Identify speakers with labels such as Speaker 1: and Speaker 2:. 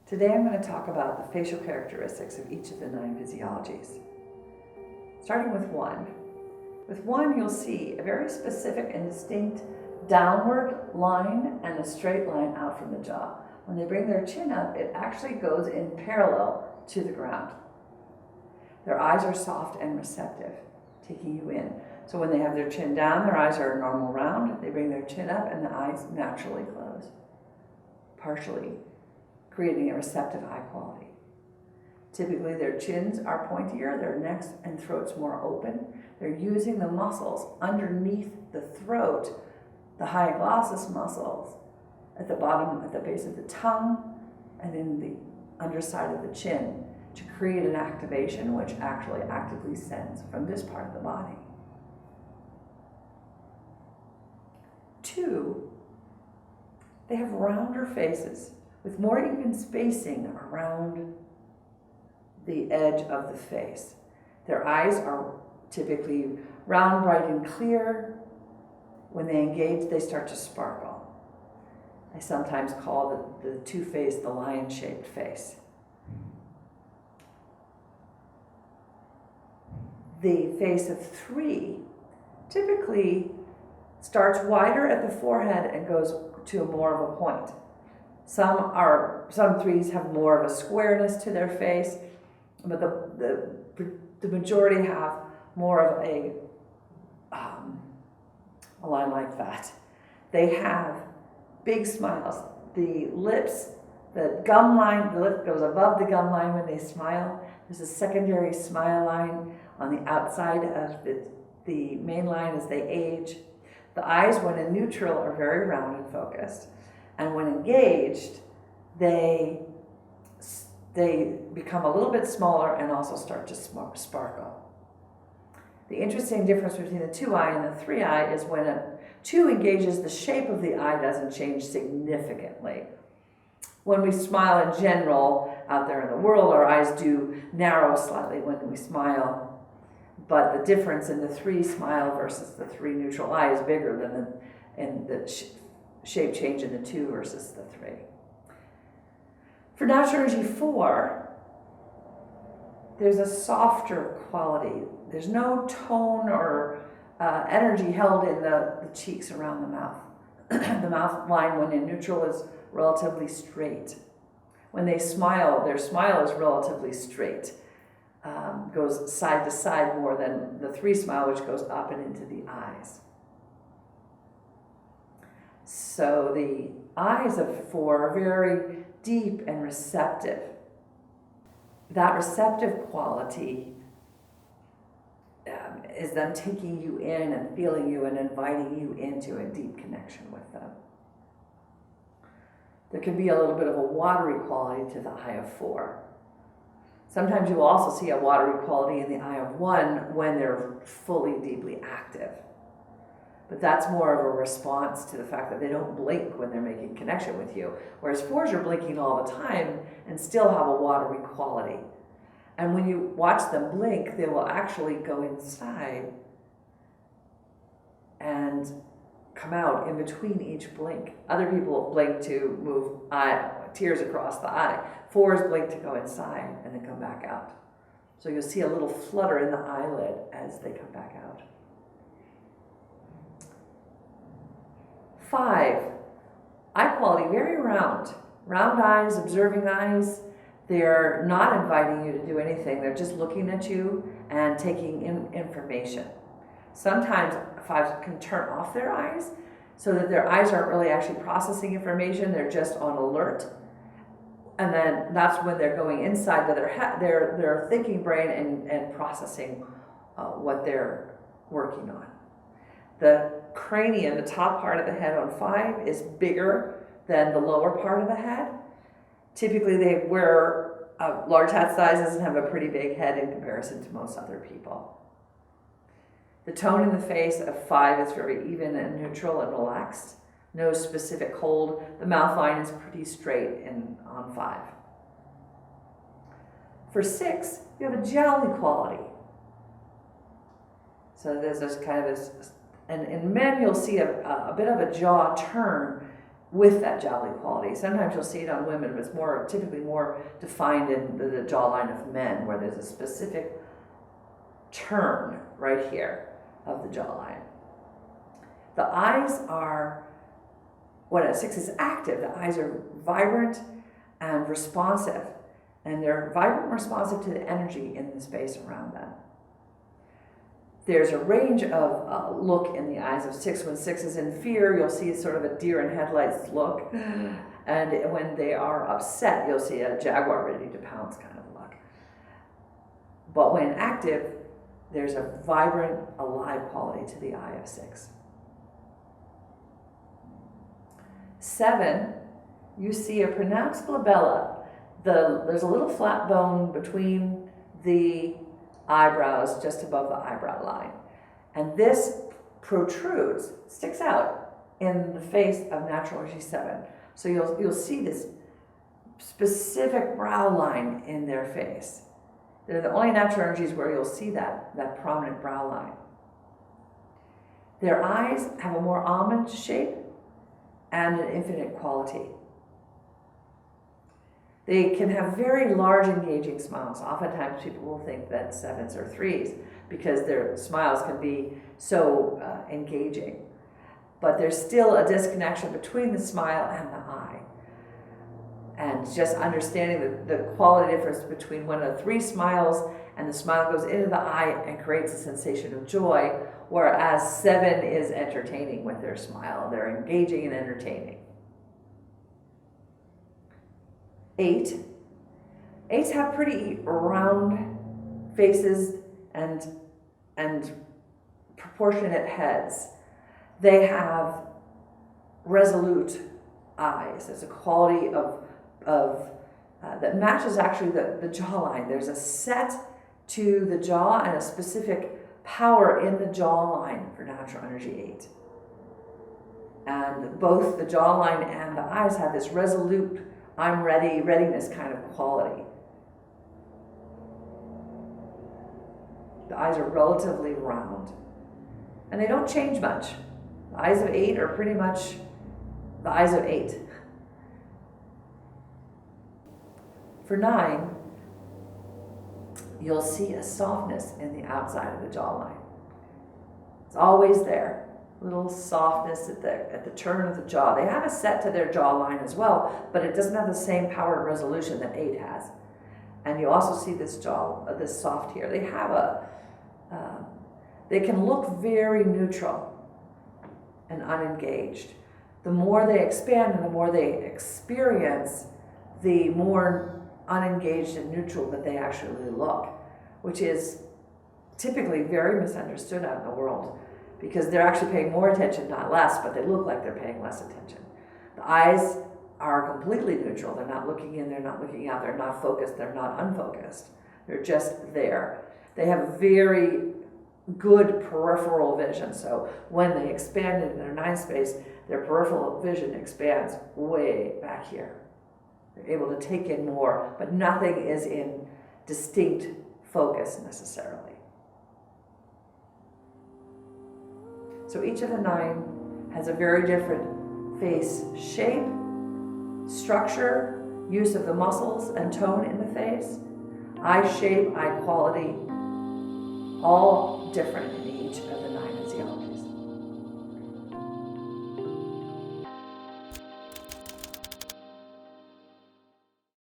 Speaker 1: Today I'm going to talk about the facial characteristics of each of the 9 physiologies. Starting with 1. With 1, you'll see a very specific and distinct downward line and a straight line out from the jaw. When they bring their chin up, it actually goes in parallel to the ground. Their eyes are soft and receptive, taking you in. So when they have their chin down, their eyes are a normal round. They bring their chin up and the eyes naturally close, partially creating a receptive eye quality. Typically their chins are pointier, their necks and throats more open. They're using the muscles underneath the throat, the hyoglossus muscles, at the bottom, at the base of the tongue, and in the underside of the chin, to create an activation which actually actively sends from this part of the body. 2, they have rounder faces with more even spacing around the edge of the face. Their eyes are typically round, bright, and clear. When they engage, they start to sparkle. I sometimes call the two-faced the lion-shaped face. The face of 3 typically starts wider at the forehead and goes to more of a point. Some 3s have more of a squareness to their face, but the majority have more of a line like that. They have big smiles. The lips, the gum line, the lip goes above the gum line when they smile. There's a secondary smile line on the outside of the main line as they age. The eyes, when in neutral, are very round and focused. And when engaged, they become a little bit smaller and also start to sparkle. The interesting difference between the 2-eye and the 3-eye is when a 2 engages, the shape of the eye doesn't change significantly. When we smile in general, out there in the world, our eyes do narrow slightly when we smile, but the difference in the 3 smile versus the 3 neutral eye is bigger than the shape change in the 2 versus the 3. For natural energy 4, there's a softer quality. There's no tone or energy held in the cheeks around the mouth. The mouth line, when in neutral, is relatively straight. When they smile, their smile is relatively straight. Goes side to side more than the 3 smile, which goes up and into the eyes. So the eyes of 4 are very deep and receptive. That receptive quality is them taking you in and feeling you and inviting you into a deep connection with them. There can be a little bit of a watery quality to the eye of 4. Sometimes you will also see a watery quality in the eye of 1 when they're fully, deeply active. But that's more of a response to the fact that they don't blink when they're making connection with you, whereas 4s are blinking all the time and still have a watery quality. And when you watch them blink, they will actually go inside and come out in between each blink. Other people blink to move tears across the eye. 4s blink to go inside and then come back out. So you'll see a little flutter in the eyelid as they come back out. 5, eye quality, very round. Round eyes, observing eyes. They're not inviting you to do anything. They're just looking at you and taking in information. Sometimes 5s can turn off their eyes so that their eyes aren't really actually processing information. They're just on alert. And then that's when they're going inside to their thinking brain and processing what they're working on. The cranium, the top part of the head on 5, is bigger than the lower part of the head. Typically they wear large hat sizes and have a pretty big head in comparison to most other people. The tone in the face of 5 is very even and neutral and relaxed. No specific hold. The mouth line is pretty straight on 5. For 6, you have a jowly quality. So there's this kind of and in men you'll see a bit of a jaw turn with that jowly quality. Sometimes you'll see it on women, but it's typically more defined in the jawline of men, where there's a specific turn right here of the jawline. The eyes are, when a 6 is active, the eyes are vibrant and responsive. And they're vibrant and responsive to the energy in the space around them. There's a range of look in the eyes of 6. When 6 is in fear, you'll see sort of a deer in headlights look. And when they are upset, you'll see a jaguar ready to pounce kind of look. But when active, there's a vibrant, alive quality to the eye of 6. 7, you see a pronounced glabella. There's a little flat bone between the eyebrows, just above the eyebrow line. And this protrudes, sticks out in the face of natural energy 7. So you'll see this specific brow line in their face. They're the only natural energies where you'll see that prominent brow line. Their eyes have a more almond shape and an infinite quality. They can have very large engaging smiles. Oftentimes people will think that 7s or 3s because their smiles can be so engaging. But there's still a disconnection between the smile and the eye. And just understanding the quality difference between when a 3 smiles and the smile goes into the eye and creates a sensation of joy, whereas 7 is entertaining with their smile. They're engaging and entertaining. 8. 8s have pretty round faces and proportionate heads. They have resolute eyes. There's a quality of that matches actually the jawline. There's a set to the jaw and a specific power in the jawline for natural energy 8. And both the jawline and the eyes have this resolute, I'm ready, readiness kind of quality. The eyes are relatively round. And they don't change much. The eyes of 8 are pretty much the eyes of 8. For 9, you'll see a softness in the outside of the jawline. It's always there. Little softness at the turn of the jaw. They have a set to their jawline as well, but it doesn't have the same power and resolution that 8 has. And you also see this this soft here. They have they can look very neutral and unengaged. The more they expand and the more they experience, the more unengaged and neutral that they actually look, which is typically very misunderstood out in the world. Because they're actually paying more attention, not less, but they look like they're paying less attention. The eyes are completely neutral. They're not looking in, they're not looking out, they're not focused, they're not unfocused. They're just there. They have very good peripheral vision. So when they expand in their 9 space, their peripheral vision expands way back here. They're able to take in more, but nothing is in distinct focus necessarily. So each of the 9 has a very different face shape, structure, use of the muscles and tone in the face, eye shape, eye quality, all different in each of